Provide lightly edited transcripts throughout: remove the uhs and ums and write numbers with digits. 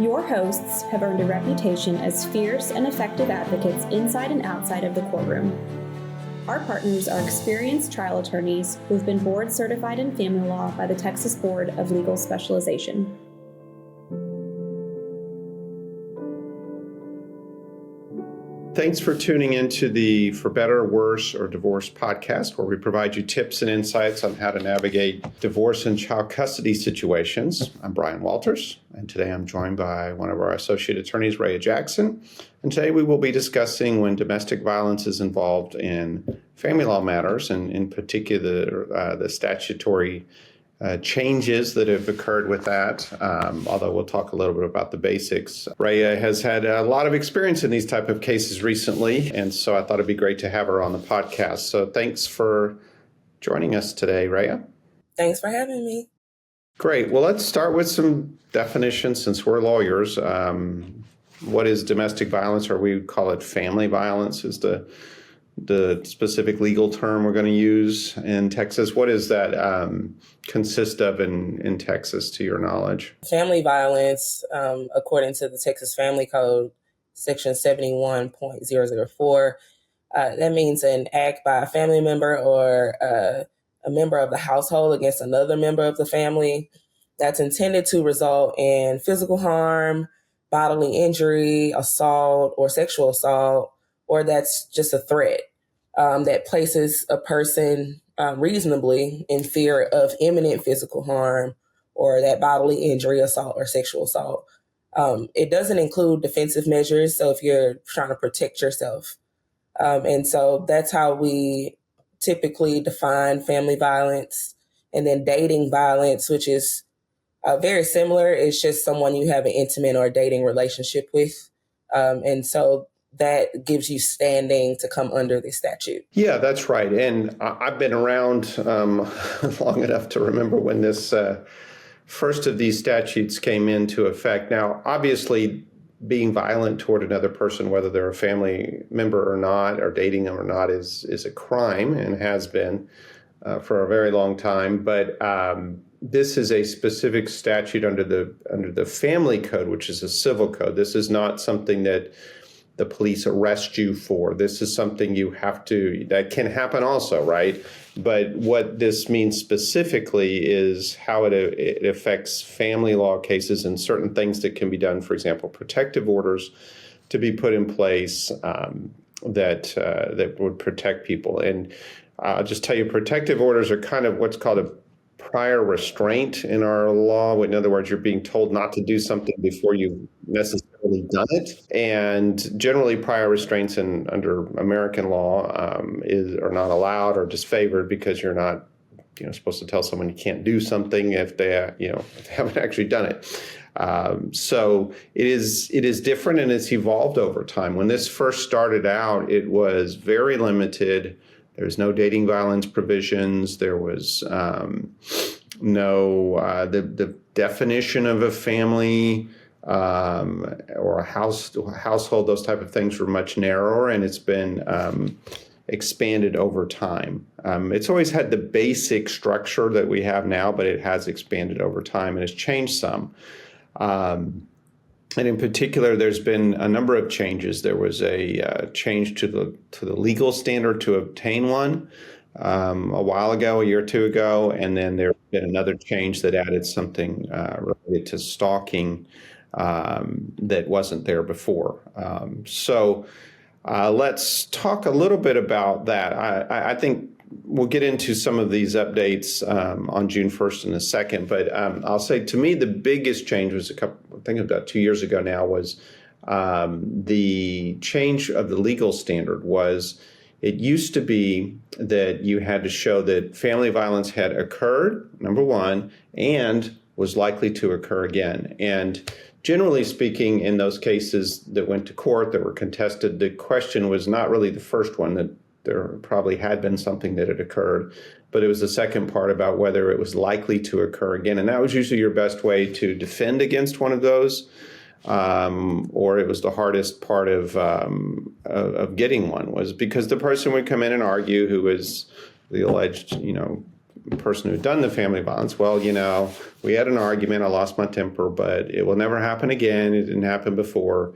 Your hosts have earned a reputation as fierce and effective advocates inside and outside of the courtroom. Our partners are experienced trial attorneys who have been board certified in family law by the Texas Board of Legal Specialization. Thanks for tuning into the For Better, Worse, or Divorce podcast, where we provide you tips and insights on how to navigate divorce and child custody situations. I'm Brian Walters, and today I'm joined by one of our associate attorneys, Raya Jackson. And today we will be discussing when domestic violence is involved in family law matters, and in particular the statutory changes that have occurred with that, although we'll talk a little bit about the basics. Raya has had a lot of experience in these type of cases recently, and so I thought it'd be great to have her on the podcast. So thanks for joining us today, Raya. Thanks for having me. Great. Well, let's start with some definitions since we're lawyers. What is domestic violence, or we call it family violence, is the specific legal term we're going to use in Texas. What does that consist of in Texas, to your knowledge? Family violence, according to the Texas Family Code, Section 71.004, that means an act by a family member or a member of the household against another member of the family that's intended to result in physical harm, bodily injury, assault, or sexual assault, or that's just a threat that places a person reasonably in fear of imminent physical harm or that bodily injury, assault, or sexual assault. It doesn't include defensive measures, so if you're trying to protect yourself. And so that's how we typically define family violence. And then dating violence, which is very similar. It's just someone you have an intimate or dating relationship with. And so that gives you standing to come under the statute. Yeah, that's right. And I've been around long enough to remember when this first of these statutes came into effect. Now, obviously, being violent toward another person, whether they're a family member or not, or dating them or not, is a crime and has been for a very long time. But this is a specific statute under the Family Code, which is a civil code. This is not something that the police arrest you for. This is something that can happen also, right? But what this means specifically is how it affects family law cases and certain things that can be done. For example, protective orders to be put in place that would protect people. And I'll just tell you, protective orders are kind of what's called a prior restraint in our law. In other words, you're being told not to do something before you've necessarily done it. And generally, prior restraints under American law are not allowed or disfavored because you're not, supposed to tell someone you can't do something if they haven't actually done it. So it is different, and it's evolved over time. When this first started out, it was very limited. There's no dating violence provisions. There was the definition of a family or a household. Those type of things were much narrower, and it's been expanded over time. It's always had the basic structure that we have now, but it has expanded over time and has changed some. And in particular, there's been a number of changes. There was a change to the legal standard to obtain one a while ago, a year or two ago, and then there's been another change that added something related to stalking that wasn't there before. So let's talk a little bit about that. I think we'll get into some of these updates on June 1st in a second, but I'll say, to me, the biggest change was about 2 years ago now, was the change of the legal standard. It used to be that you had to show that family violence had occurred, number one, and was likely to occur again. And generally speaking, in those cases that went to court that were contested, the question was not really the first one, that there probably had been something that had occurred, but it was the second part about whether it was likely to occur again. And that was usually your best way to defend against one of those, or it was the hardest part of getting one, was because the person would come in and argue, who was the alleged, person who had done the family violence, well, we had an argument, I lost my temper, but it will never happen again. It didn't happen before.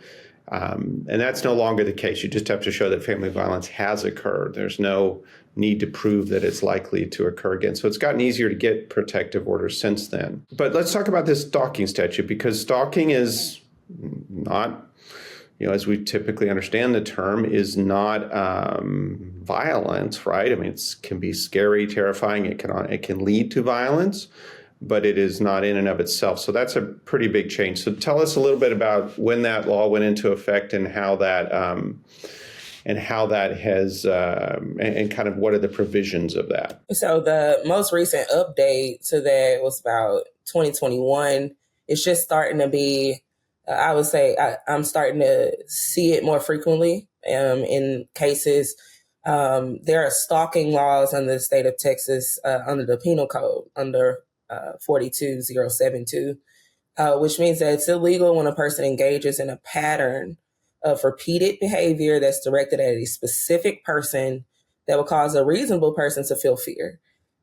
And that's no longer the case. You just have to show that family violence has occurred. There's no need to prove that it's likely to occur again. So it's gotten easier to get protective orders since then. But let's talk about this stalking statute, because stalking is not, as we typically understand the term, is not violence, right? I mean, it can be scary, terrifying. It can lead to violence, but it is not in and of itself. So that's a pretty big change. So tell us a little bit about when that law went into effect and how that has and kind of what are the provisions of that. So the most recent update to that was about 2021. It's just starting to be, I would say, I'm starting to see it more frequently in cases. There are stalking laws under the state of Texas under the penal code under 42072, which means that it's illegal when a person engages in a pattern of repeated behavior that's directed at a specific person that will cause a reasonable person to feel fear.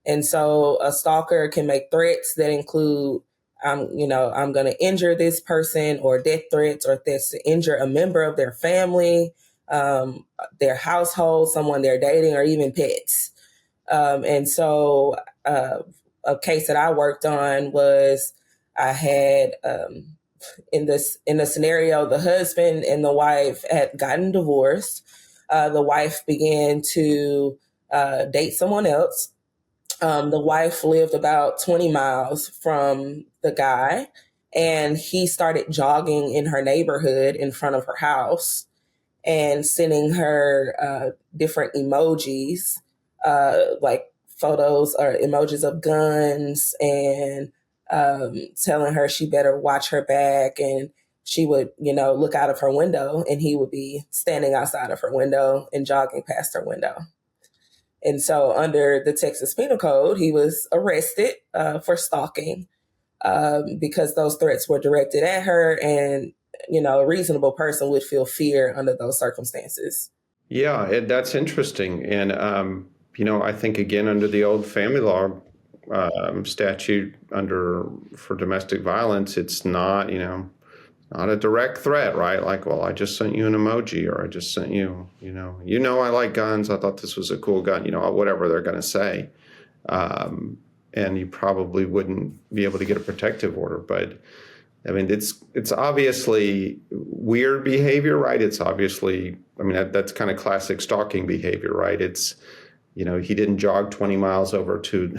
And so a stalker can make threats that include, I'm going to injure this person, or death threats, or threats to injure a member of their family, their household, someone they're dating, or even pets. And so a case that I worked on was I had in the scenario, the husband and the wife had gotten divorced. The wife began to date someone else. The wife lived about 20 miles from the guy, and he started jogging in her neighborhood in front of her house and sending her different emojis, like photos or emojis of guns, and telling her she better watch her back, and she would, look out of her window, and he would be standing outside of her window and jogging past her window. And so under the Texas Penal Code, he was arrested for stalking because those threats were directed at her, and, a reasonable person would feel fear under those circumstances. Yeah, that's interesting. And, I think, again, under the old family law statute for domestic violence, it's not, not a direct threat, right? Like, well, I just sent you an emoji, or I just sent you, I like guns. I thought this was a cool gun, whatever they're going to say. And you probably wouldn't be able to get a protective order. But I mean, it's obviously weird behavior, right? It's obviously, that's kind of classic stalking behavior, right? It's, he didn't jog 20 miles over to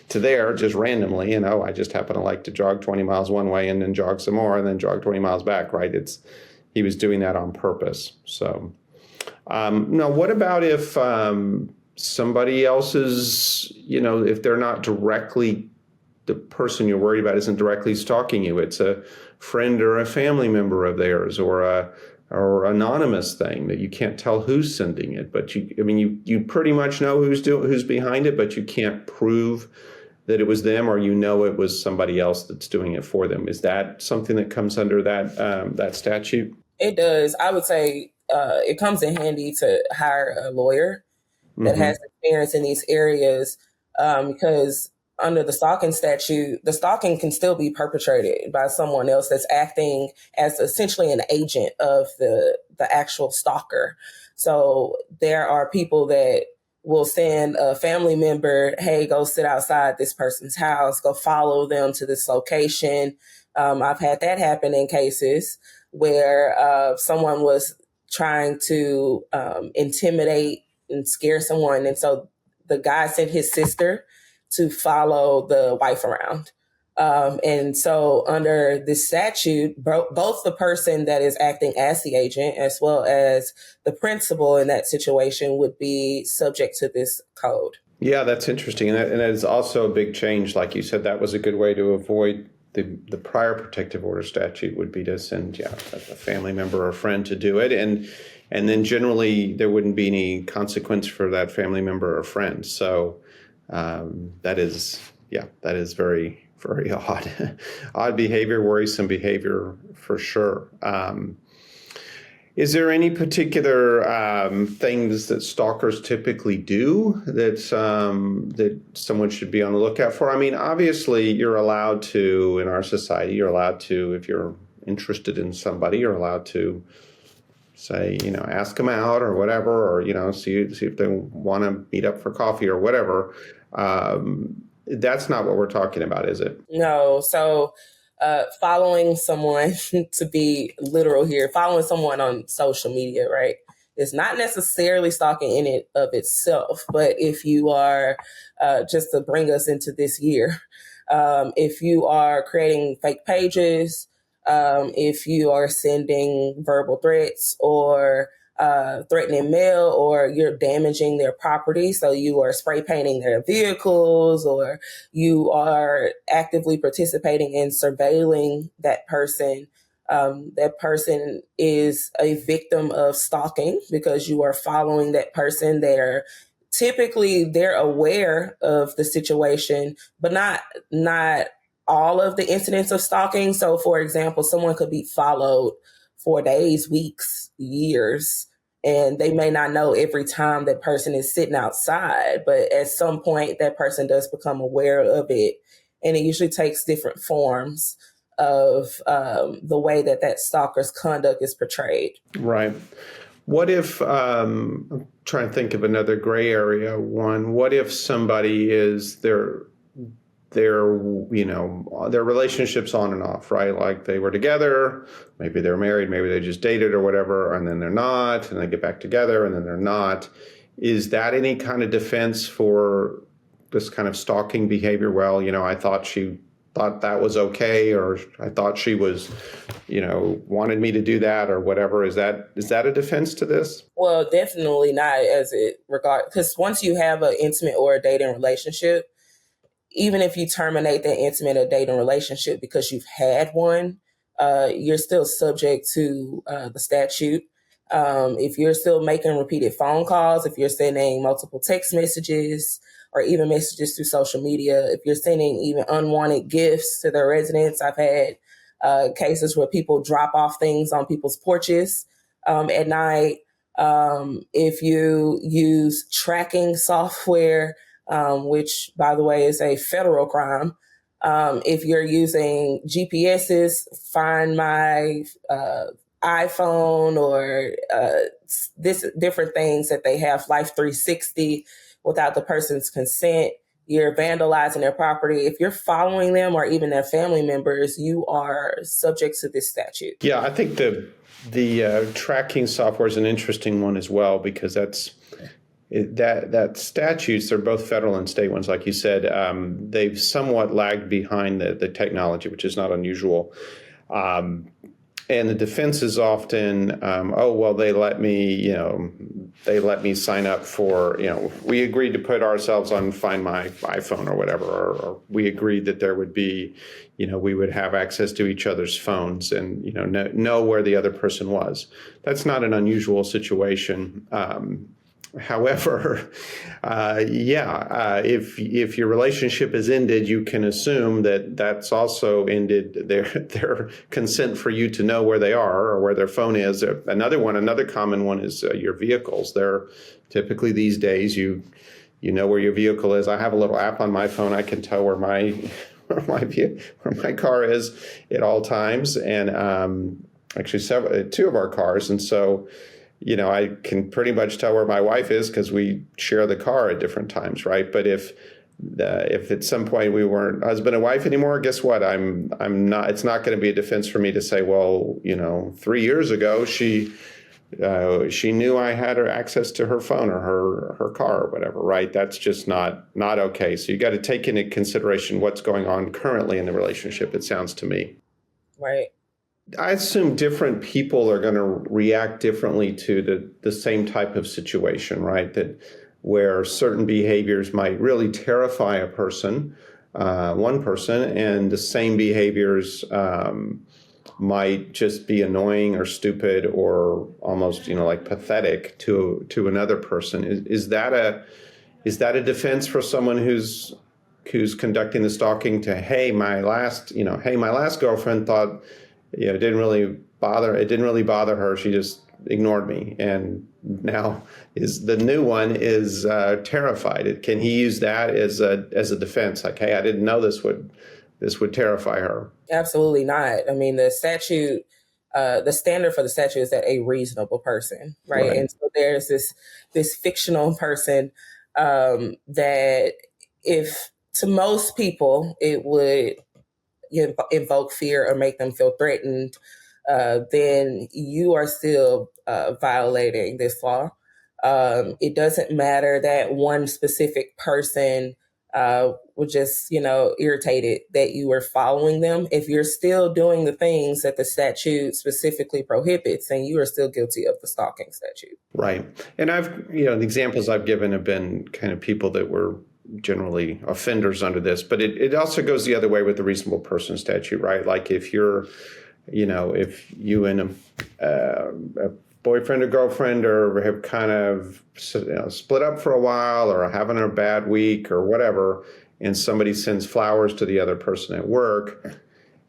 there just randomly. I just happen to like to jog 20 miles one way and then jog some more and then jog 20 miles back, right? He was doing that on purpose. So now what about if somebody else's, if they're not directly, the person you're worried about isn't directly stalking you, it's a friend or a family member of theirs, or anonymous thing that you can't tell who's sending it, but you pretty much know who's behind it, but you can't prove that it was them, or it was somebody else that's doing it for them. Is that something that comes under that statute? It does. I would say it comes in handy to hire a lawyer that has experience in these areas, because under the stalking statute, the stalking can still be perpetrated by someone else that's acting as essentially an agent of the actual stalker. So there are people that will send a family member, hey, go sit outside this person's house, go follow them to this location. I've had that happen in cases where someone was trying to intimidate and scare someone. And so the guy sent his sister to follow the wife around. And so under this statute, both the person that is acting as the agent as well as the principal in that situation would be subject to this code. Yeah, that's interesting. And that is also a big change. Like you said, that was a good way to avoid the prior protective order statute would be to send a family member or a friend to do it. And then generally there wouldn't be any consequence for that family member or friend. So that is very, very odd behavior, worrisome behavior for sure. Is there any particular things that stalkers typically do that someone should be on the lookout for? I mean, obviously, you're allowed to, in our society, you're allowed to, if you're interested in somebody, you're allowed to say, ask them out or whatever, or, see if they want to meet up for coffee or whatever. That's not what we're talking about, is it? No. So following someone, to be literal here, following someone on social media, right? It's not necessarily stalking in it of itself, but if you are, just to bring us into this year, if you are creating fake pages, if you are sending verbal threats or threatening mail, or you're damaging their property, so you are spray painting their vehicles, or you are actively participating in surveilling that person is a victim of stalking because you are following that person. They're aware of the situation, but not all of the incidents of stalking. So, for example, someone could be followed for days, weeks, years, and they may not know every time that person is sitting outside, but at some point that person does become aware of it, and it usually takes different forms of the way that stalker's conduct is portrayed. Right. What if, I'm trying to think of another gray area one, what if somebody is their relationship's on and off, right? Like they were together, maybe they're married, maybe they just dated or whatever, and then they're not, and they get back together and then they're not. Is that any kind of defense for this kind of stalking behavior? Well, I thought she thought that was okay, or I thought she was, wanted me to do that or whatever. Is that a defense to this? Well, definitely not because once you have an intimate or a dating relationship, even if you terminate that intimate or dating relationship because you've had one, you're still subject to the statute. If you're still making repeated phone calls, if you're sending multiple text messages or even messages through social media, if you're sending even unwanted gifts to their residents, I've had cases where people drop off things on people's porches at night. If you use tracking software, which, by the way, is a federal crime. If you're using GPSs, Find My iPhone, or different things that they have, Life 360, without the person's consent, you're vandalizing their property. If you're following them or even their family members, you are subject to this statute. Yeah, I think the tracking software is an interesting one as well, because that statutes, they're both federal and state ones, like you said. They've somewhat lagged behind the technology, which is not unusual. And the defense is often, they let me sign up for, we agreed to put ourselves on Find My iPhone or whatever, or we agreed that there would be, we would have access to each other's phones and, know where the other person was. That's not an unusual situation. However, if your relationship is ended, you can assume that that's also ended their consent for you to know where they are or where their phone is. Another common one is your vehicles. They're typically these days, you know where your vehicle is. I have a little app on my phone. I can tell where my car is at all times, and actually two of our cars, and so. I can pretty much tell where my wife is because we share the car at different times, right? But if at some point we weren't husband and wife anymore, guess what? I'm not. It's not going to be a defense for me to say, well, 3 years ago she knew I had her access to her phone or her car or whatever, right? That's just not okay. So you got to take into consideration what's going on currently in the relationship. It sounds to me, right. I assume different people are going to react differently to the same type of situation, right? That where certain behaviors might really terrify a person, one person, and the same behaviors might just be annoying or stupid or almost, like pathetic to another person. Is that a defense for someone who's conducting the stalking to, hey, my last girlfriend thought. It didn't really bother her. She just ignored me. And now is the new one is terrified. Can he use that as a defense? Like, hey, I didn't know this would terrify her. Absolutely not. I mean, the statute, the standard for the statute is that a reasonable person, right? And so there's this fictional person that, if to most people it would invoke fear or make them feel threatened, then you are still violating this law. It doesn't matter that one specific person was just, irritated that you were following them. If you're still doing the things that the statute specifically prohibits, then you are still guilty of the stalking statute. Right. And the examples I've given have been kind of people that were generally offenders under this, but it also goes the other way with the reasonable person statute, right? Like if if you and a boyfriend or girlfriend or have kind of split up for a while or are having a bad week or whatever, and somebody sends flowers to the other person at work,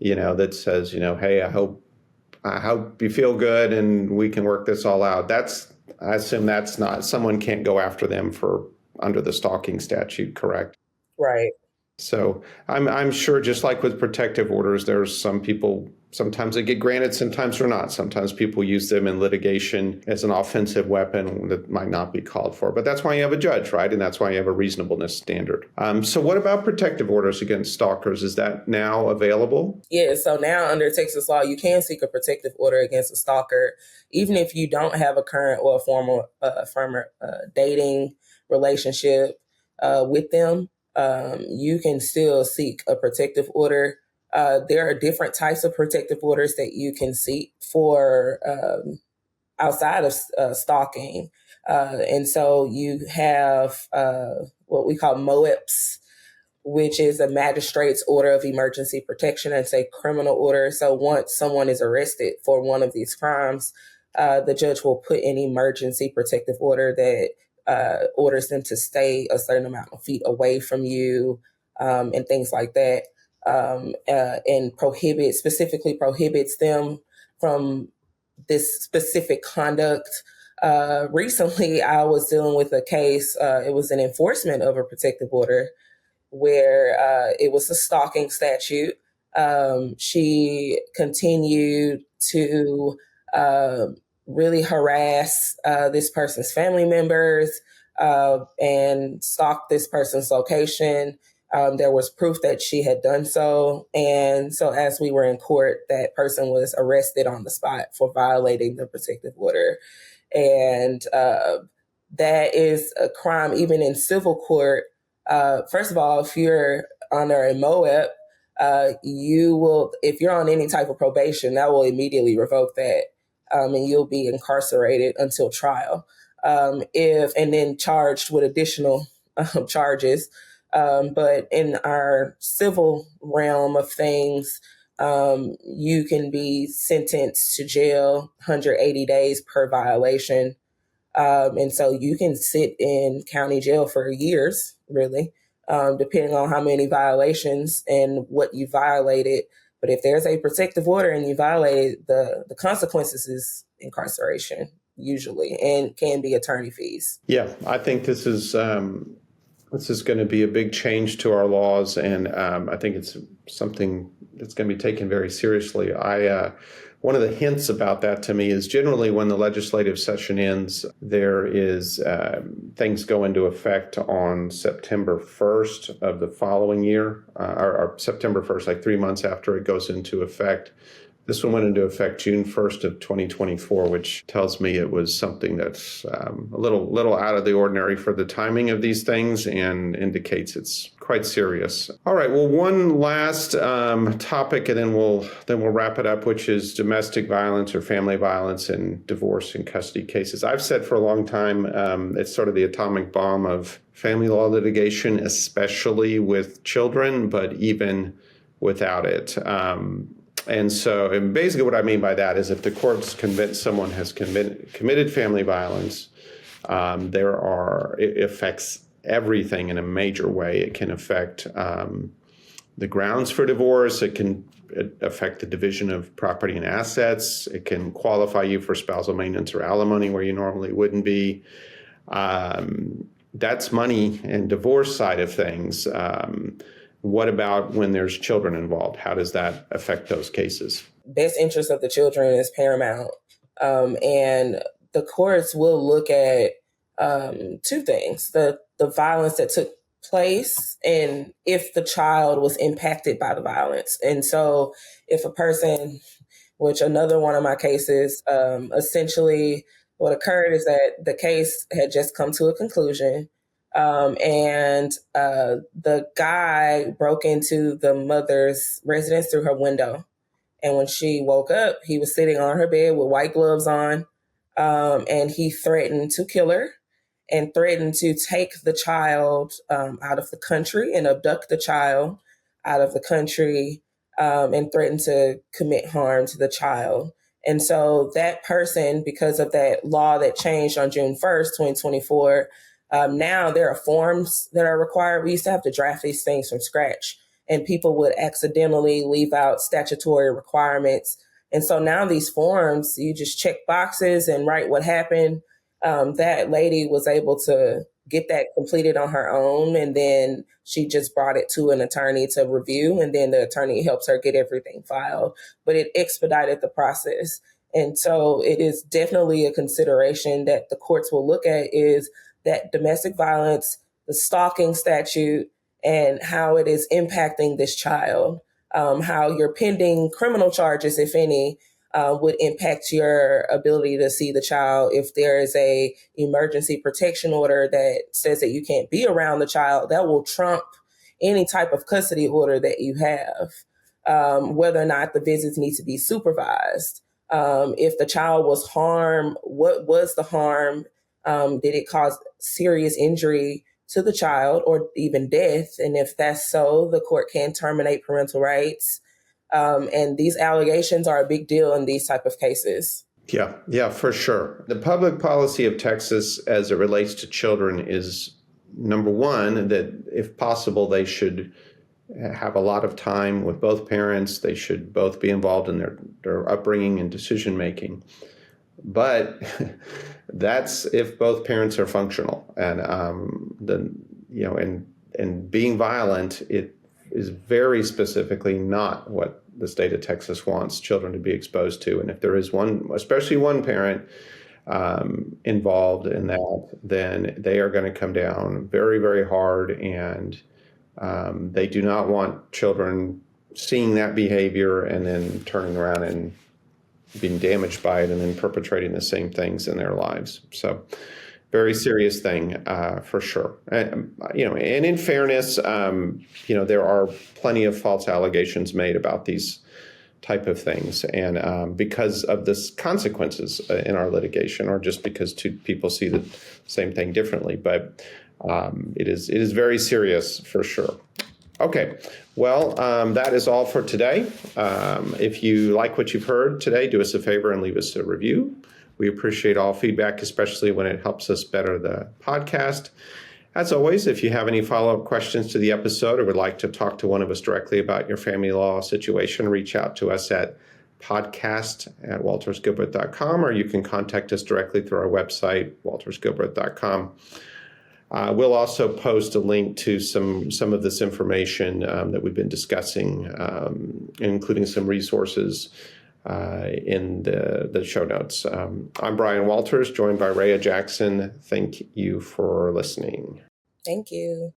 that says, hey, I hope you feel good and we can work this all out. I assume that's not, someone can't go after them for under the stalking statute, correct? Right. So I'm sure, just like with protective orders, there's some people, sometimes they get granted, sometimes they're not. Sometimes people use them in litigation as an offensive weapon that might not be called for. But that's why you have a judge, right? And that's why you have a reasonableness standard. So what about protective orders against stalkers? Is that now available? Yeah, so now under Texas law, you can seek a protective order against a stalker, even if you don't have a current or a formal dating relationship with them. You can still seek a protective order. There are different types of protective orders that you can seek for outside of stalking. And so you have what we call MOEPs, which is a magistrate's order of emergency protection. It's a criminal order. So once someone is arrested for one of these crimes, the judge will put an emergency protective order that orders them to stay a certain amount of feet away from you, and things like that, and specifically prohibits them from this specific conduct. Recently, I was dealing with a case. It was an enforcement of a protective order where it was a stalking statute. She continued to really harass this person's family members and stalk this person's location. There was proof that she had done so. And so as we were in court, that person was arrested on the spot for violating the protective order. And that is a crime even in civil court. First of all, if you're under a MOEP, you will, if you're on any type of probation, that will immediately revoke that. And you'll be incarcerated until trial, and then charged with additional charges. But in our civil realm of things, you can be sentenced to jail 180 days per violation. And so you can sit in county jail for years, really, depending on how many violations and what you violated. But if there's a protective order and you violate, the consequences is incarceration, usually, and can be attorney fees. Yeah, I think this is going to be a big change to our laws, and I think it's something that's going to be taken very seriously. One of the hints about that to me is generally when the legislative session ends, there is things go into effect on September 1st of the following year, or September 1st, like 3 months after it goes into effect. This one went into effect June 1st of 2024, which tells me it was something that's a little out of the ordinary for the timing of these things and indicates it's quite serious. All right, well, one last topic, and then we'll wrap it up, which is domestic violence or family violence and divorce and custody cases. I've said for a long time it's sort of the atomic bomb of family law litigation, especially with children, but even without it. And basically what I mean by that is if the court's convinced someone has committed family violence, it affects everything in a major way. It can affect the grounds for divorce. It can affect the division of property and assets. It can qualify you for spousal maintenance or alimony where you normally wouldn't be. That's money and divorce side of things. What about when there's children involved? How does that affect those cases? Best interest of the children is paramount. And the courts will look at two things, the violence that took place and if the child was impacted by the violence. And so if a person, which another one of my cases, essentially what occurred is that the case had just come to a conclusion. And the guy broke into the mother's residence through her window. And when she woke up, he was sitting on her bed with white gloves on. And he threatened to kill her and threatened to take the child out of the country and abduct the child out of the country and threatened to commit harm to the child. And so that person, because of that law that changed on June 1st, 2024, now there are forms that are required. We used to have to draft these things from scratch, and people would accidentally leave out statutory requirements. And so now these forms, you just check boxes and write what happened. That lady was able to get that completed on her own. And then she just brought it to an attorney to review. And then the attorney helps her get everything filed. But it expedited the process. And so it is definitely a consideration that the courts will look at, is that domestic violence, the stalking statute, and how it is impacting this child, how your pending criminal charges, if any, would impact your ability to see the child. If there is a emergency protection order that says that you can't be around the child, that will trump any type of custody order that you have, whether or not the visits need to be supervised. If the child was harmed, what was the harm? Did it cause serious injury to the child or even death? And if that's so, the court can terminate parental rights. And these allegations are a big deal in these type of cases. Yeah, for sure. The public policy of Texas as it relates to children is, number one, that if possible, they should have a lot of time with both parents. They should both be involved in their upbringing and decision making. But that's if both parents are functional, and and being violent, it is very specifically not what the state of Texas wants children to be exposed to. And if there is one, especially one parent involved in that, then they are going to come down very, very hard. And they do not want children seeing that behavior and then turning around and being damaged by it and then perpetrating the same things in their lives. So very serious thing for sure. And in fairness, there are plenty of false allegations made about these type of things. And because of the consequences in our litigation, or just because two people see the same thing differently. But it is very serious for sure. Okay, well, that is all for today. If you like what you've heard today, do us a favor and leave us a review. We appreciate all feedback, especially when it helps us better the podcast. As always, if you have any follow-up questions to the episode or would like to talk to one of us directly about your family law situation, reach out to us at podcast@waltersgilbert.com, or you can contact us directly through our website, waltersgilbert.com. We'll also post a link to some of this information that we've been discussing, including some resources in the show notes. I'm Brian Walters, joined by Raya Jackson. Thank you for listening. Thank you.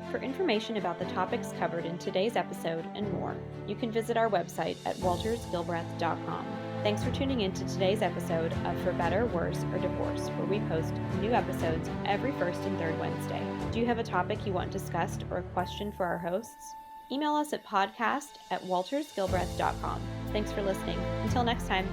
For information about the topics covered in today's episode and more, you can visit our website at waltersgilbreth.com. Thanks for tuning in to today's episode of For Better, Worse, or Divorce, where we post new episodes every first and third Wednesday. Do you have a topic you want discussed or a question for our hosts? Email us at podcast@waltersgilbreth.com. Thanks for listening. Until next time.